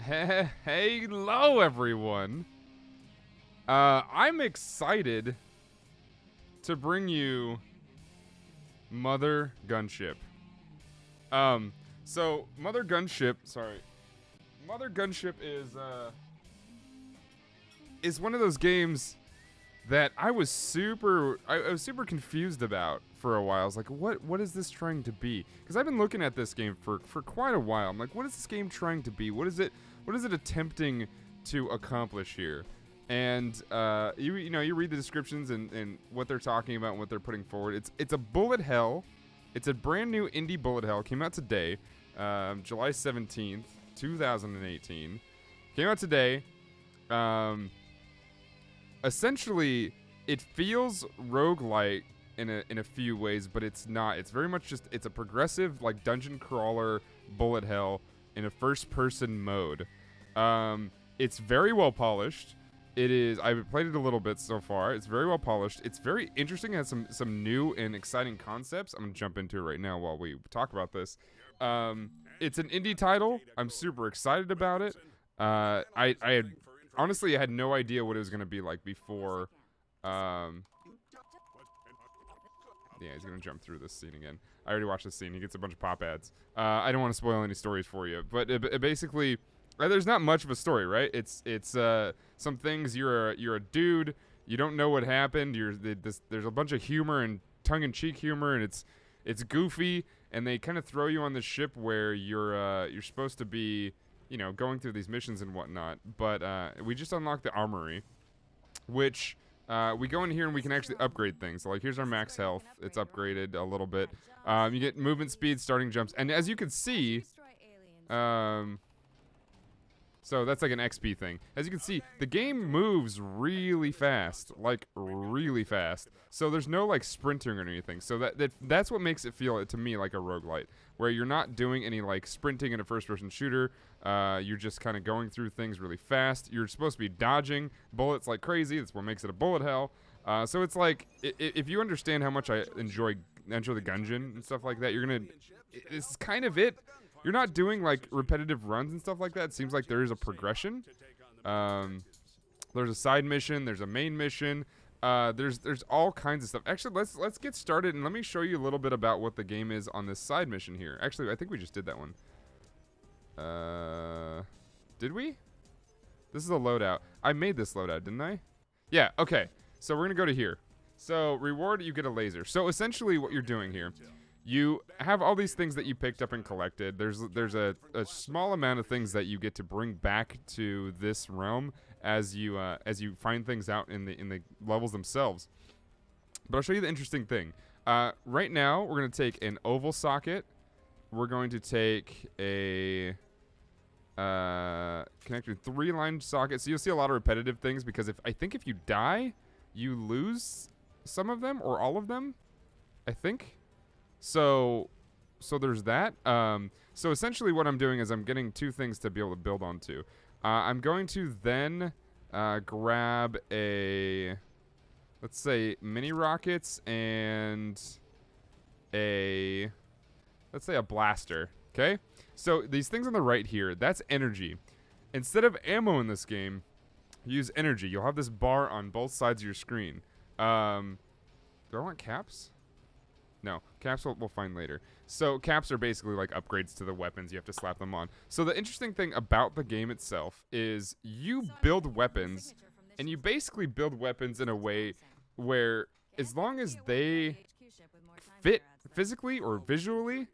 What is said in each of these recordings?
Hello, everyone. I'm excited to bring you Mother Gunship. So Mother Gunship, Mother Gunship is one of those games that I was super confused about for a while. I was like, what is this trying to be? Because I've been looking at this game for quite a while. I'm like, what is this game trying to be? What is it attempting to accomplish here? And you read the descriptions and what they're talking about and what they're putting forward. It's a bullet hell. It's a brand new indie bullet hell. Came out today, July 17th, 2018. Came out today. Essentially, it feels roguelike in a few ways, but it's not. It's very much it's a progressive, like, dungeon crawler bullet hell in a first-person mode. It's very well polished. It is. I've played it a little bit so far. It's very well polished. It's very interesting. It has some new and exciting concepts. I'm gonna jump into it right now while we talk about this. It's an indie title. I'm super excited about it. I honestly had no idea what it was gonna be like before. Yeah, he's gonna jump through this scene again. I already watched this scene. He gets a bunch of pop ads. I don't want to spoil any stories for you, but it basically. There's not much of a story, right? It's some things. You're a dude. You don't know what happened. There's a bunch of humor and tongue-in-cheek humor, and it's goofy. And they kind of throw you on this ship where you're supposed to be, going through these missions and whatnot. But we just unlocked the armory, which we go in here and we can actually upgrade things. So, like, here's our max health. It's upgraded a little bit. You get movement speed, starting jumps, and as you can see, so that's like an XP thing. As you can see, the game moves really fast, like really fast. So there's no like sprinting or anything. So that's what makes it feel to me like a roguelite, where you're not doing any like sprinting in a first-person shooter. You're just kind of going through things really fast. You're supposed to be dodging bullets like crazy. That's what makes it a bullet hell. So it's like if you understand how much I enjoy the Gungeon and stuff like that, you're gonna. This is kind of it. You're not doing like repetitive runs and stuff like that. It seems like there is a progression. There's a side mission. There's a main mission. There's all kinds of stuff. Actually, let's get started and let me show you a little bit about what the game is on this side mission here. Actually, I think we just did that one. Did we? This is a loadout. I made this loadout, didn't I? Yeah. Okay. So we're gonna go to here. So reward, you get a laser. So essentially, what you're doing here. You have all these things that you picked up and collected. There's a small amount of things that you get to bring back to this realm as you find things out in the levels themselves. But I'll show you the interesting thing. Right now, we're going to take an oval socket. We're going to take a connected 3-line socket. So you'll see a lot of repetitive things because I think if you die, you lose some of them or all of them. I think. So there's that. So essentially what I'm doing is I'm getting 2 things to be able to build onto. I'm going to then grab let's say mini rockets and let's say a blaster. Okay? So these things on the right here, that's energy. Instead of ammo in this game, use energy. You'll have this bar on both sides of your screen. Do I want caps? No, caps we'll find later. So caps are basically like upgrades to the weapons. You have to slap them on. So the interesting thing about the game itself is you build weapons, and you basically build weapons in a way where as long as they fit physically or visually,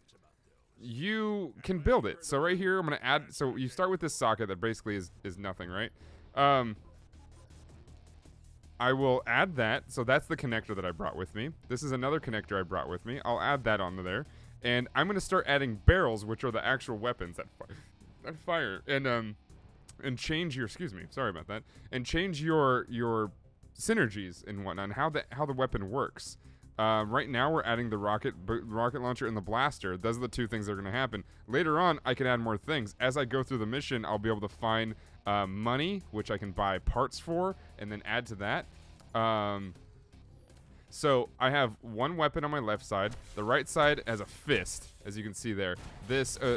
you can build it. So right here, I'm going to add... So you start with this socket that basically is nothing, right? I will add that. So that's the connector that I brought with me. This is another connector I brought with me. I'll add that onto there. And I'm going to start adding barrels, which are the actual weapons that fire. And change your... Excuse me. Sorry about that. And change your synergies and whatnot, and how the weapon works. Right now, we're adding the rocket launcher and the blaster. Those are the 2 things that are going to happen. Later on, I can add more things. As I go through the mission, I'll be able to find money, which I can buy parts for, and then add to that. So I have one weapon on my left side. The right side has a fist, as you can see there.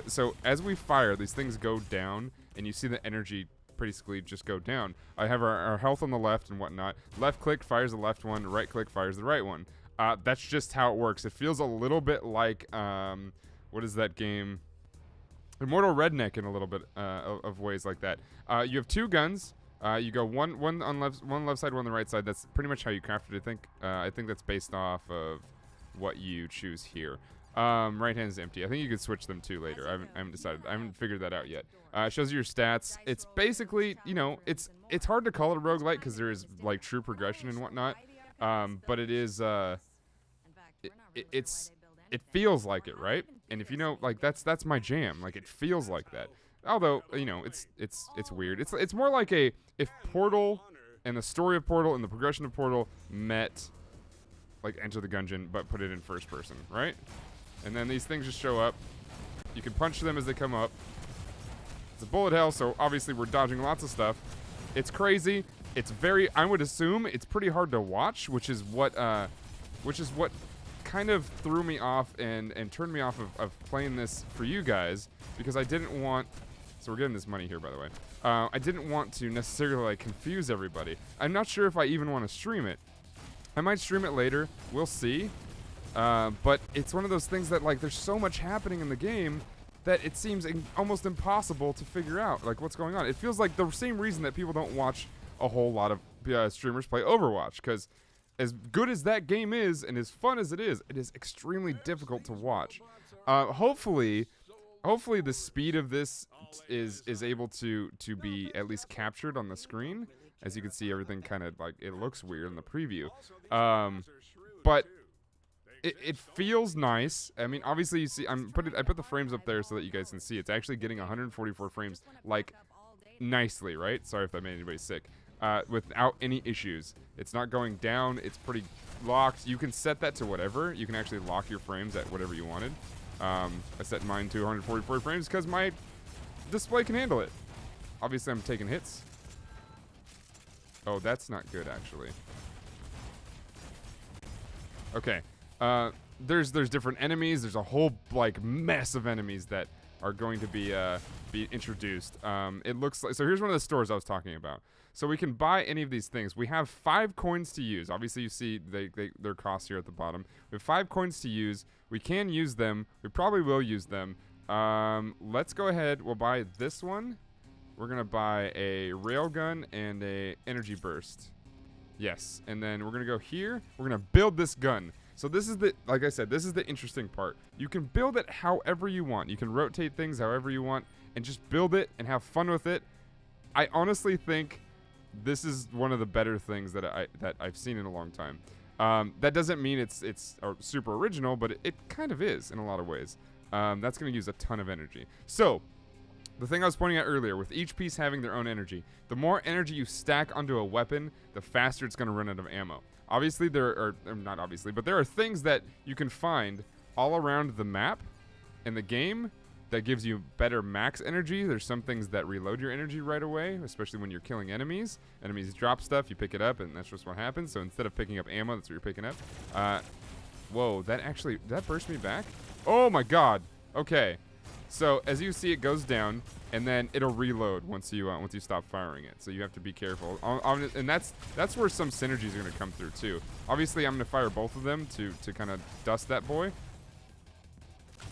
So as we fire, these things go down, and you see the energy basically just go down. I have our health on the left and whatnot. Left click fires the left one. Right click fires the right one. That's just how it works. It feels a little bit like, what is that game? Immortal Redneck in a little bit of ways like that. You have two guns. You go one on left side, one on the right side. That's pretty much how you craft it. I think that's based off of what you choose here. Right hand is empty. I think you could switch them too later. I haven't decided. I haven't figured that out yet. It shows you your stats. It's basically, you know, it's hard to call it a roguelite because there is like true progression and whatnot. But it is it feels like it, right? And if you know, like that's my jam. Like it feels like that. Although, you know, it's weird. It's more like if Portal and the story of Portal and the progression of Portal met like Enter the Gungeon, but put it in first person, right? And then these things just show up. You can punch them as they come up. It's a bullet hell, so obviously we're dodging lots of stuff. It's crazy. It's very, I would assume it's pretty hard to watch, which is what kind of threw me off and turned me off of playing this for you guys, because I didn't want, so we're getting this money here, by the way. I didn't want to necessarily like confuse everybody. I'm not sure if I even want to stream it. I might stream it later. We'll see. But it's one of those things that, like, there's so much happening in the game that it seems almost impossible to figure out, like, what's going on. It feels like the same reason that people don't watch a whole lot of streamers play Overwatch, because as good as that game is and as fun as it is extremely difficult to watch. Hopefully the speed of this is able to be at least captured on the screen. As you can see, everything kind of like, it looks weird in the preview. But it feels nice. I mean, obviously you see, I put the frames up there so that you guys can see. It's actually getting 144 frames, like, nicely, right? Sorry if that made anybody sick. Without any issues. It's not going down. It's pretty locked. You can set that to whatever. You can actually lock your frames at whatever you wanted. I set mine to 144 frames because my display can handle it. Obviously, I'm taking hits. Oh, that's not good, actually. Okay. There's different enemies. There's a whole, like, mess of enemies that are going to be introduced. It looks like, so here's one of the stores I was talking about. So we can buy any of these things. We have 5 coins to use. Obviously, you see their costs here at the bottom. We have 5 coins to use. We can use them. We probably will use them. Let's go ahead. We'll buy this one. We're going to buy a railgun and a energy burst. Yes. And then we're going to go here. We're going to build this gun. So this is the, like I said, this is the interesting part. You can build it however you want. You can rotate things however you want and just build it and have fun with it. I honestly think this is one of the better things that I've seen in a long time. That doesn't mean it's super original, but it kind of is in a lot of ways. That's going to use a ton of energy. So the thing I was pointing out earlier, with each piece having their own energy, the more energy you stack onto a weapon, the faster it's going to run out of ammo. Obviously, not obviously, but there are things that you can find all around the map in the game that gives you better max energy. There's some things that reload your energy right away, especially when you're killing enemies. Enemies drop stuff, you pick it up, and that's just what happens. So instead of picking up ammo, that's what you're picking up. Whoa, that burst me back? Oh my god. Okay. So as you see, it goes down, and then it'll reload once you stop firing it. So you have to be careful. And that's where some synergies are going to come through too. Obviously, I'm going to fire both of them to kind of dust that boy.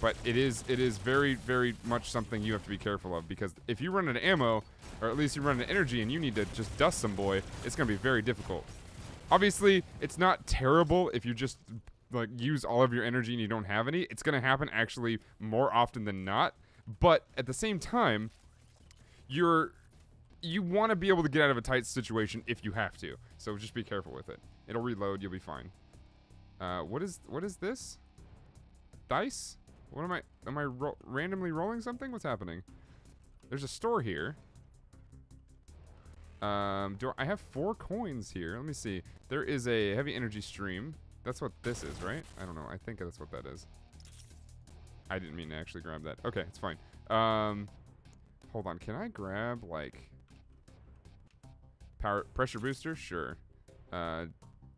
But it is very, very much something you have to be careful of, because if you run out of ammo, or at least you run out of energy, and you need to just dust some boy, it's going to be very difficult. Obviously, it's not terrible if you just like use all of your energy and you don't have any. It's going to happen actually more often than not. But at the same time, you want to be able to get out of a tight situation if you have to. So just be careful with it. It'll reload. You'll be fine. What is this? Dice? What am I randomly rolling something? What's happening? There's a store here. I have 4 coins here? Let me see. There is a heavy energy stream. That's what this is, right? I don't know. I think that's what that is. I didn't mean to actually grab that. Okay, it's fine. Hold on. Can I grab, like, power pressure booster? Sure.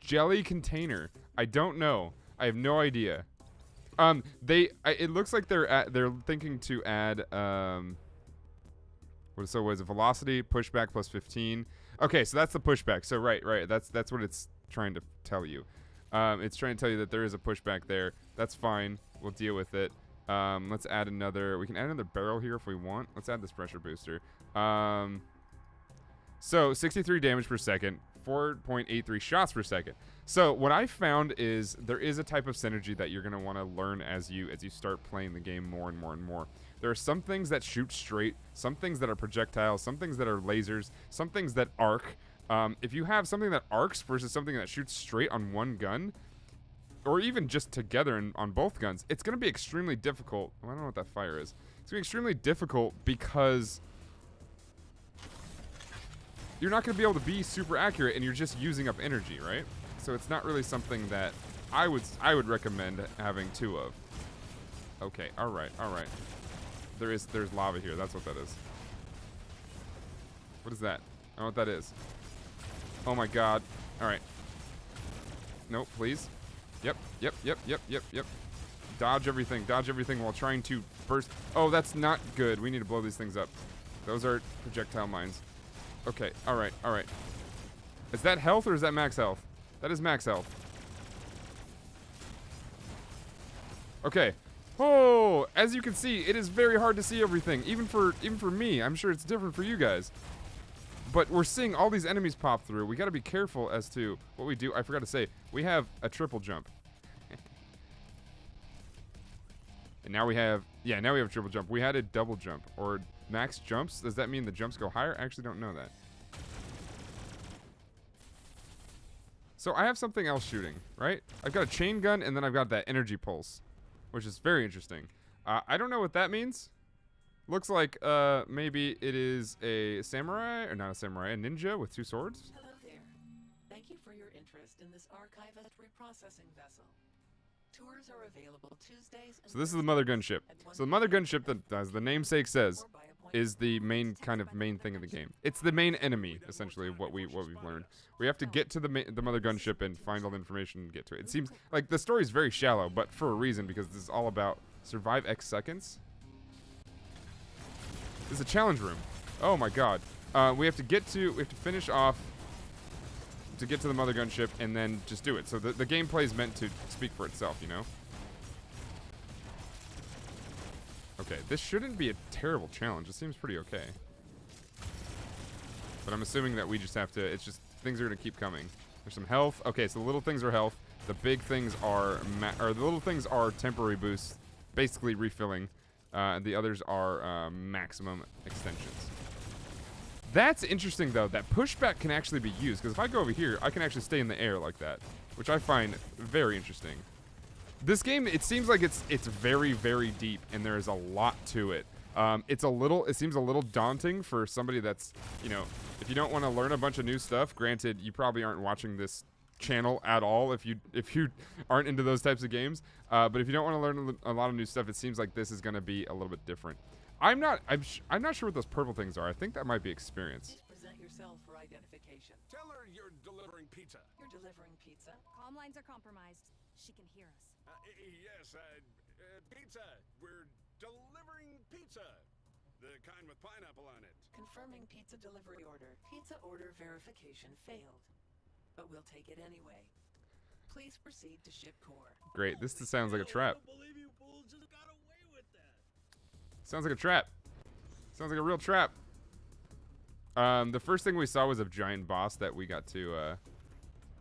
Jelly container. I don't know. I have no idea. It looks like they're thinking to add so was it velocity pushback plus 15? Okay, so that's the pushback. So right, that's what it's trying to tell you. It's trying to tell you that there is a pushback there. That's fine. We'll deal with it. Let's add another. We can add another barrel here if we want. Let's add this pressure booster. So 63 damage per second, 4.83 shots per second. So what I found is there is a type of synergy that you're gonna want to learn as you start playing the game more and more and more. There are some things that shoot straight, some things that are projectiles, some things that are lasers, some things that arc. If you have something that arcs versus something that shoots straight on one gun, or even just together on both guns, it's going to be extremely difficult. Oh, I don't know what that fire is. It's going to be extremely difficult because you're not going to be able to be super accurate and you're just using up energy, right? So it's not really something that I would recommend having two of. Okay, all right. There's lava here. That's what that is. What is that? I don't know what that is. Oh my god. All right. No, please. Yep. Dodge everything while trying to burst. Oh, that's not good. We need to blow these things up. Those are projectile mines. Okay, all right. Is that health or is that max health? That is max health. Okay. Oh, as you can see, it is very hard to see everything, even for me. I'm sure it's different for you guys. But we're seeing all these enemies pop through. We got to be careful as to what we do. I forgot to say, we have a triple jump. And now we have, now we have a triple jump. We had a double jump or max jumps. Does that mean the jumps go higher? I actually don't know that. So I have something else shooting, right? I've got a chain gun and then I've got that energy pulse, which is very interesting. I don't know what that means. Looks like maybe it is a samurai, or not a samurai, a ninja with two swords. Hello there. Thank you for your interest in this archivist reprocessing vessel. Tours are available Tuesdays. So this is the Mother Gunship. So the Mother Gunship, that, as the namesake says, is the main thing of the game. It's the main enemy, essentially, of what we've learned. We have to get to the Mother Gunship and find all the information and get to it. It seems like the story is very shallow, but for a reason, because this is all about survive X seconds. This is a challenge room. Oh my god. We have to finish off to get to the Mother Gunship and then just do it. So the gameplay is meant to speak for itself, you know? Okay, this shouldn't be a terrible challenge. It seems pretty okay. But I'm assuming that we just have to, it's just, things are going to keep coming. There's some health. Okay, so the little things are health. The big things are, the little things are temporary boosts, basically refilling. The others are maximum extensions. That's interesting, though, that pushback can actually be used. Because if I go over here, I can actually stay in the air like that, which I find very interesting. This game, it seems like it's very, very deep, and there is a lot to it. It seems a little daunting for somebody that's, you know, if you don't want to learn a bunch of new stuff, granted, you probably aren't watching this channel at all if you aren't into those types of games. But if you don't want to learn a lot of new stuff, it seems like this is going to be a little bit different. I'm not sure what those purple things are. I think that might be experience. Please present yourself for identification. Tell her you're delivering pizza. You're delivering pizza? Comm lines are compromised. She can hear us. Yes, pizza. We're delivering pizza. The kind with pineapple on it. Confirming pizza delivery order. Pizza order verification failed. But we'll take it anyway. Please proceed to ship core. Great. This sounds like a trap. I don't believe you fools just got away with that. Sounds like a trap. Sounds like a real trap. The first thing we saw was a giant boss that we got to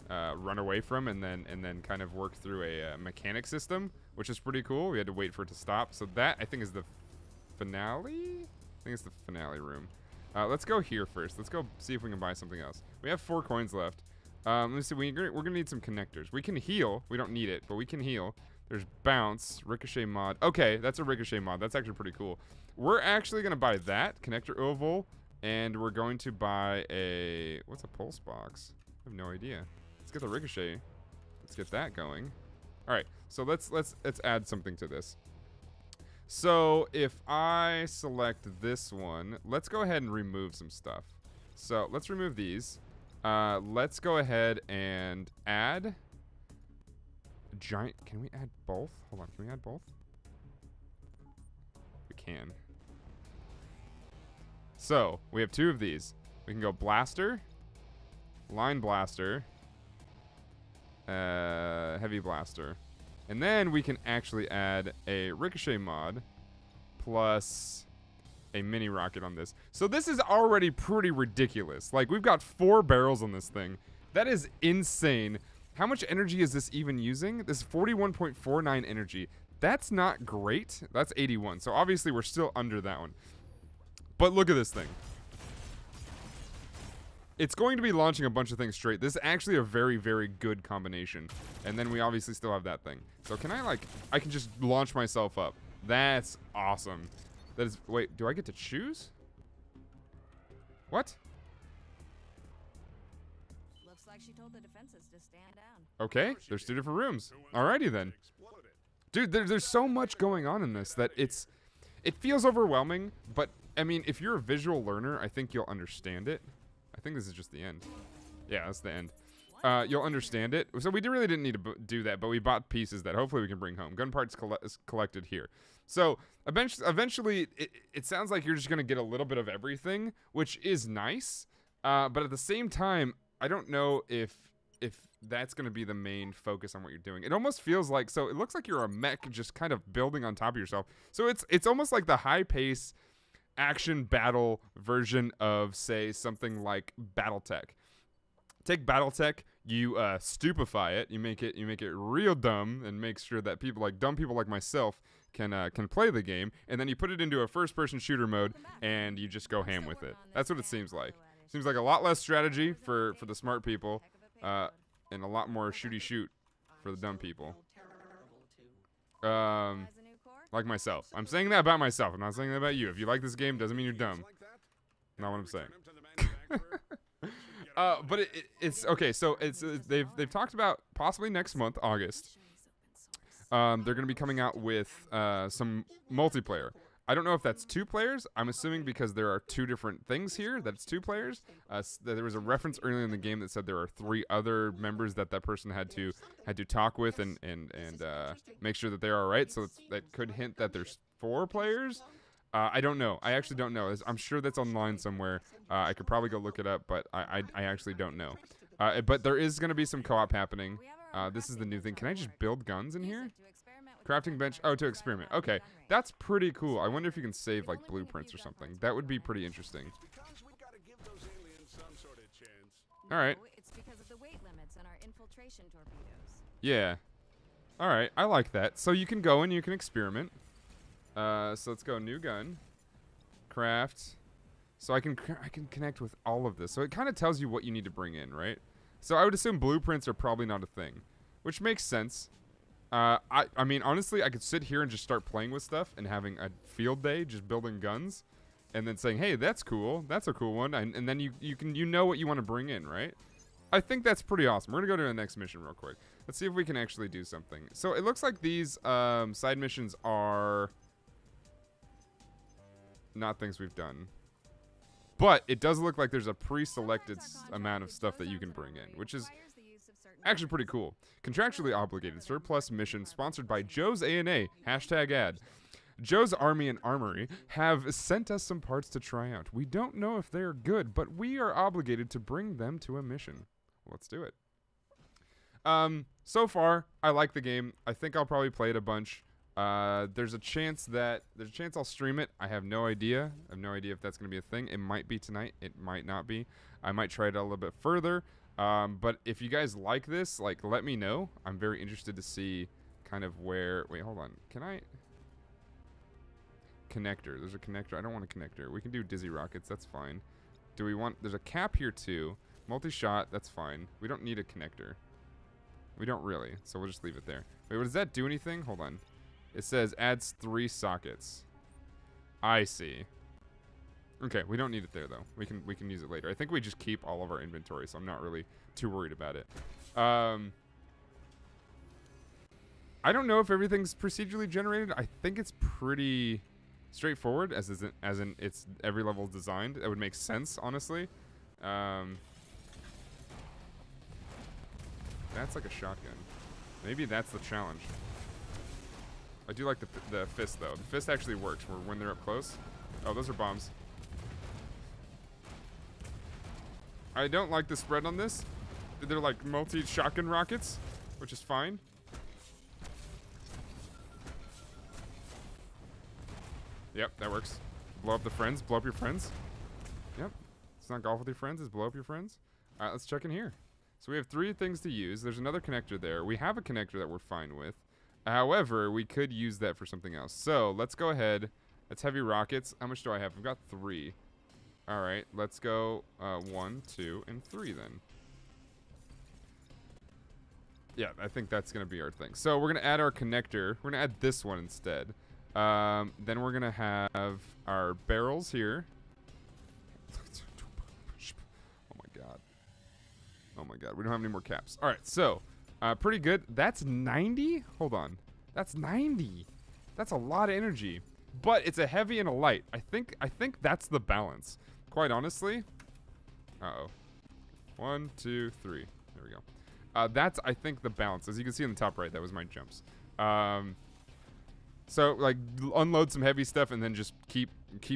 run away from and then kind of work through a mechanic system, which is pretty cool. We had to wait for it to stop. So that, I think, is the finale? I think it's the finale room. Let's go here first. Let's go see if we can buy something else. We have 4 coins left. Let me see. We're gonna need some connectors. We can heal. We don't need it, but we can heal. There's bounce, ricochet mod. Okay, that's a ricochet mod. That's actually pretty cool. We're actually gonna buy that connector oval, and we're going to buy a, what's a pulse box? I have no idea. Let's get the ricochet. Let's get that going. All right. So let's add something to this. So if I select this one, let's go ahead and remove some stuff. So let's remove these. Let's go ahead and add giant. Can we add both? Hold on. Can we add both? We can. So we have 2 of these. We can go blaster, line blaster, heavy blaster, and then we can actually add a ricochet mod plus a mini rocket on this. So this is already pretty ridiculous. Like, we've got 4 barrels on this thing. That is insane. How much energy is this even using? This is 41.49 energy. That's not great. That's 81. So obviously we're still under that one. But look at this thing. It's going to be launching a bunch of things straight. This is actually a very, very good combination. And then we obviously still have that thing. So can I, like, I can just launch myself up. That's awesome. That is, wait, do I get to choose? What? Looks like she told the defenses to stand down. Okay, there's 2 different rooms. Alrighty then. Dude, there's so much going on in this that it feels overwhelming, but I mean, if you're a visual learner, I think you'll understand it. I think this is just the end. Yeah, that's the end. You'll understand it. So we really didn't need to do that, but we bought pieces that hopefully we can bring home. Gun parts collected here. So eventually, it sounds like you're just going to get a little bit of everything, which is nice. But at the same time, I don't know if that's going to be the main focus on what you're doing. It almost feels like, so it looks like you're a mech just kind of building on top of yourself. So it's almost like the high pace action battle version of, say, something like BattleTech. Take BattleTech, you stupefy it, you make it real dumb, and make sure that dumb people like myself can play the game, and then you put it into a first-person shooter mode, and you just go ham with it. That's what it seems like. Seems like a lot less strategy for the smart people, and a lot more shooty shoot for the dumb people. Like myself. I'm saying that about myself. I'm not saying that about you. If you like this game, doesn't mean you're dumb. Not what I'm saying. But it's okay. So they've talked about possibly next month, August. They're going to be coming out with some multiplayer. I don't know if that's 2 players. I'm assuming because there are 2 different things here that it's 2 players. There was a reference earlier in the game that said there are 3 other members that person had to talk with and make sure that they're all right. So that could hint that there's 4 players. I don't know. I actually don't know. I'm sure that's online somewhere. I could probably go look it up, but I actually don't know. But there is going to be some co-op happening. This is the new thing. Can I just build guns in here? Crafting bench. Oh, to experiment. Okay, that's pretty cool. I wonder if you can save like blueprints or something. That would be pretty interesting. All right. It's because of the weight limits on our infiltration torpedoes. Yeah. All right. I like that. So you can go and you can experiment. So let's go new gun. Craft. So I can connect with all of this. So it kind of tells you what you need to bring in, right? So I would assume blueprints are probably not a thing, which makes sense. I mean, honestly, I could sit here and just start playing with stuff and having a field day, just building guns, and then saying, "Hey, that's cool. That's a cool one." And then you know what you want to bring in, right? I think that's pretty awesome. We're gonna go to the next mission real quick. Let's see if we can actually do something. So it looks like these side missions are not things we've done, but it does look like there's a pre-selected amount of stuff that you can bring in, which is actually pretty cool. Contractually obligated surplus mission sponsored by Joe's A&A, #ad. Joe's Army and Armory have sent us some parts to try out. We don't know if they're good, but we are obligated to bring them to a mission. Let's do it. So far, I like the game. I think I'll probably play it a bunch. There's a chance I'll stream it. I have no idea. I have no idea if that's going to be a thing. It might be tonight. It might not be. I might try it a little bit further. But if you guys like this, like, let me know. I'm very interested to see kind of where... Wait, hold on. Can I... Connector. There's a connector. I don't want a connector. We can do dizzy rockets. That's fine. Do we want... There's a cap here, too. Multi-shot. That's fine. We don't need a connector. We don't really. So we'll just leave it there. Wait, does that do anything? Hold on. It says adds 3 sockets. I see. Okay, we don't need it there though. We can use it later. I think we just keep all of our inventory, so I'm not really too worried about it. I don't know if everything's procedurally generated. I think it's pretty straightforward, as in it's every level is designed. That would make sense, honestly. That's like a shotgun. Maybe that's the challenge. I do like the fist, though. The fist actually works when they're up close. Oh, those are bombs. I don't like the spread on this. They're like multi-shotgun rockets, which is fine. Yep, that works. Blow up the friends. Blow up your friends. Yep. It's not golf with your friends. It's blow up your friends. All right, let's check in here. So we have 3 things to use. There's another connector there. We have a connector that we're fine with. However, we could use that for something else. So let's go ahead. That's heavy rockets. How much do I have? I've got 3. All right, let's go 1, 2, and 3 then. Yeah, I think that's going to be our thing. So we're going to add our connector. We're going to add this one instead. Then we're going to have our barrels here. Oh my god. Oh my god, we don't have any more caps. All right, so pretty good. That's 90? Hold on. That's 90. That's a lot of energy. But it's a heavy and a light. I think that's the balance. Quite honestly. Uh-oh. 1, 2, 3. There we go. That's, I think, the balance. As you can see in the top right, that was my jumps. So, like, unload some heavy stuff and then just keep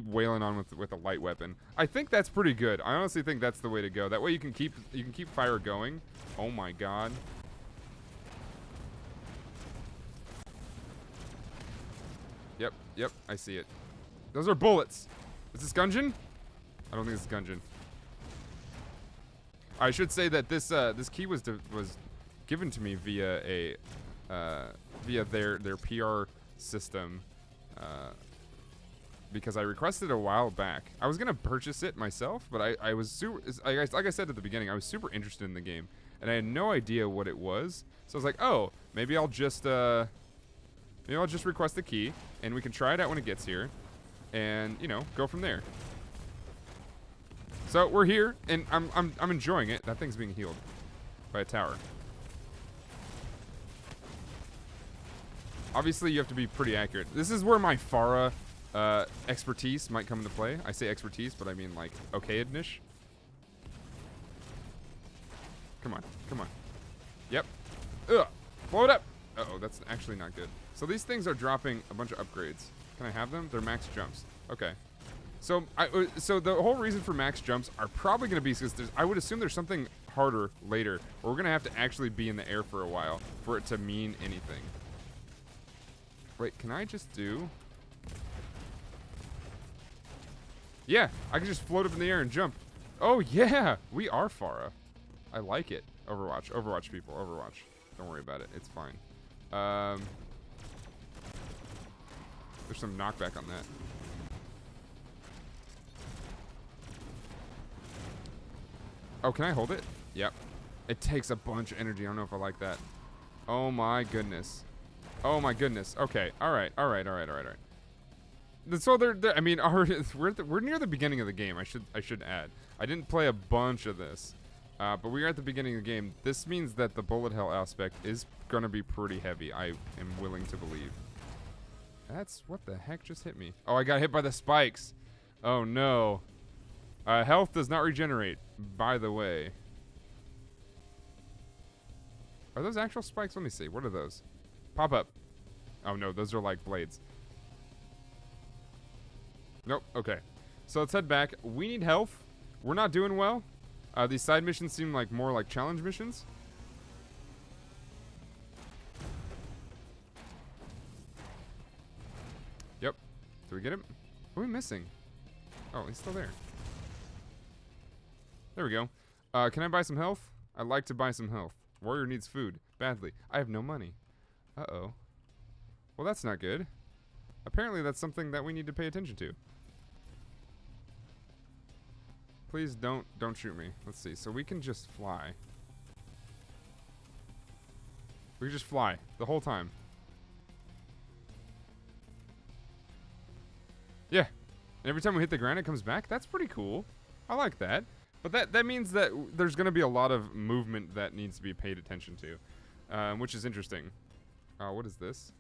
wailing on with a light weapon. I think that's pretty good. I honestly think that's the way to go. That way you can keep fire going. Oh my god. Yep, I see it. Those are bullets. Is this Gungeon? I don't think it's Gungeon. I should say that this key was given to me via their PR system, because I requested a while back. I was gonna purchase it myself, but I was super, like I said at the beginning, I was super interested in the game, and I had no idea what it was. So I was like, oh, maybe I'll just request the key, and we can try it out when it gets here, and go from there. So we're here, and I'm enjoying it. That thing's being healed by a tower. Obviously, you have to be pretty accurate. This is where my Farah expertise might come into play. I say expertise, but I mean like okay-ish. Come on, come on. Yep. Ugh. Blow it up. Uh-oh, that's actually not good. So these things are dropping a bunch of upgrades. Can I have them? They're max jumps. Okay. So so the whole reason for max jumps are probably going to be because I would assume there's something harder later, or we're going to have to actually be in the air for a while for it to mean anything. Wait, can I just do... Yeah, I can just float up in the air and jump. Oh, yeah! We are Farah. I like it. Overwatch. Overwatch, people. Overwatch. Don't worry about it. It's fine. There's some knockback on that. Oh, can I hold it? Yep. It takes a bunch of energy. I don't know if I like that. Oh, my goodness. Oh my goodness. Okay. All right. So I mean, we're near the beginning of the game. I should add. I didn't play a bunch of this, but we are at the beginning of the game. This means that the bullet hell aspect is gonna be pretty heavy. I am willing to believe. That's what the heck just hit me. Oh, I got hit by the spikes. Oh no. Health does not regenerate. By the way. Are those actual spikes? Let me see. What are those? Pop up. Oh no, those are like blades. Nope, okay. So let's head back. We need health. We're not doing well. These side missions seem like more like challenge missions. Yep. Do we get him? What are we missing? Oh, he's still there. There we go. Can I buy some health? I'd like to buy some health. Warrior needs food. Badly. I have no money. Uh-oh. Well, that's not good. Apparently, that's something that we need to pay attention to. Please don't shoot me. Let's see. So we can just fly. We can just fly the whole time. Yeah. And every time we hit the ground, it comes back. That's pretty cool. I like that. But that means that there's going to be a lot of movement that needs to be paid attention to, which is interesting. What is this?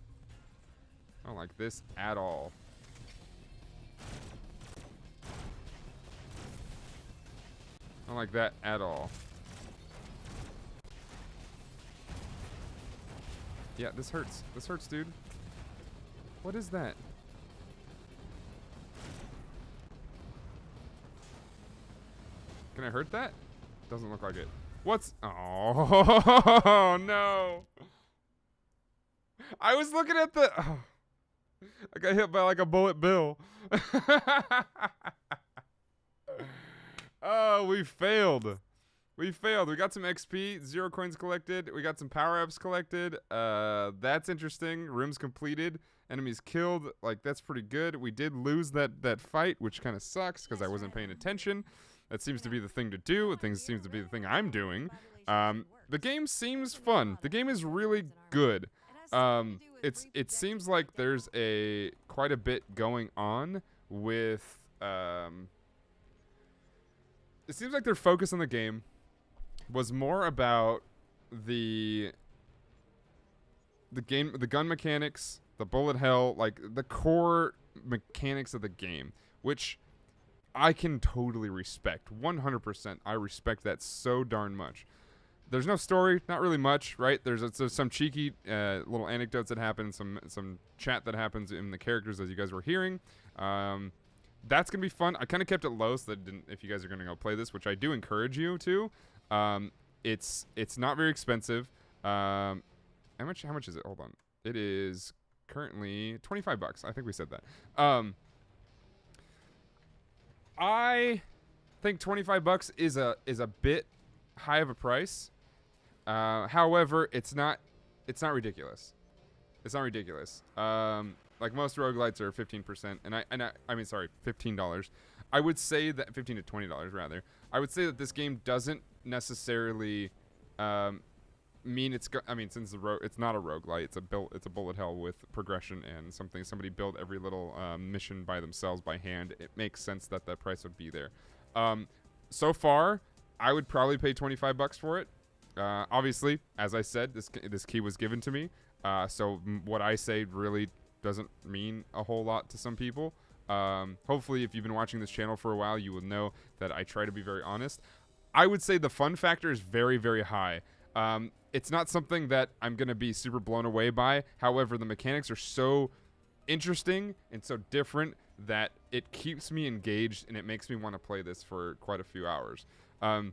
I don't like this at all. I don't like that at all. Yeah, this hurts. This hurts, dude. What is that? Can I hurt that? Doesn't look like it. What's... Oh, no. I was looking at the... Oh. I got hit by like a bullet bill. Oh, we failed. We failed. We got some XP, 0 coins collected. We got some power-ups collected. That's interesting. Rooms completed. Enemies killed. Like, that's pretty good. We did lose that fight, which kind of sucks because I wasn't paying attention. That seems to be the thing to do. It seems to be the thing I'm doing. The game seems fun. The game is really good. It seems like there's quite a bit going on with it seems like their focus on the game was more about the gun mechanics, the bullet hell, like the core mechanics of the game, which I can totally respect. 100%. I respect that so darn much. There's no story, not really much, right? There's some cheeky little anecdotes that happen, some chat that happens in the characters as you guys were hearing. That's gonna be fun. I kind of kept it low so that if you guys are gonna go play this, which I do encourage you to, it's not very expensive. How much is it? Hold on. It is currently $25. I think we said that. I think $25 is a bit high of a price. However, it's not ridiculous. It's not ridiculous. Like most roguelites are 15%, I mean sorry, $15. I would say that $15 to $20 rather. I would say that this game doesn't necessarily mean since it's not a roguelite, it's a bullet hell with progression and somebody build every little mission by themselves by hand. It makes sense that the price would be there. So far, I would probably pay $25 for it. Obviously, as I said, this key was given to me, so what I say really doesn't mean a whole lot to some people. Hopefully, if you've been watching this channel for a while, you will know that I try to be very honest. I would say the fun factor is very, very high. It's not something that I'm going to be super blown away by. However, the mechanics are so interesting and so different that it keeps me engaged and it makes me want to play this for quite a few hours. If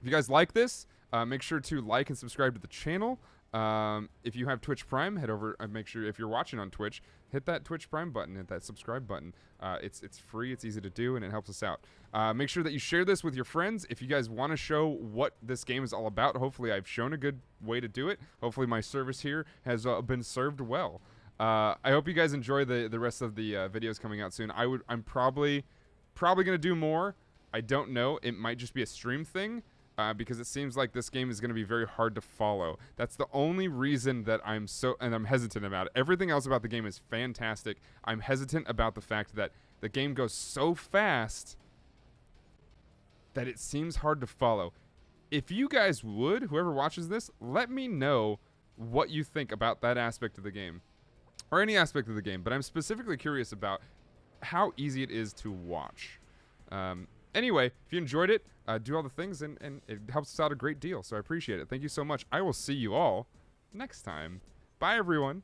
you guys like this, make sure to like and subscribe to the channel. If you have Twitch Prime, head over and make sure if you're watching on Twitch, hit that Twitch Prime button, hit that subscribe button. It's free, it's easy to do, and it helps us out. Make sure that you share this with your friends. If you guys want to show what this game is all about, hopefully I've shown a good way to do it. Hopefully my service here has been served well. I hope you guys enjoy the rest of the videos coming out soon. I'm probably gonna do more. I don't know. It might just be a stream thing. Because it seems like this game is going to be very hard to follow. That's the only reason that I'm hesitant about it. Everything else about the game is fantastic. I'm hesitant about the fact that the game goes so fast that it seems hard to follow. If you guys would, whoever watches this, let me know what you think about that aspect of the game. Or any aspect of the game. But I'm specifically curious about how easy it is to watch. Anyway, if you enjoyed it, do all the things, and it helps us out a great deal, so I appreciate it. Thank you so much. I will see you all next time. Bye, everyone.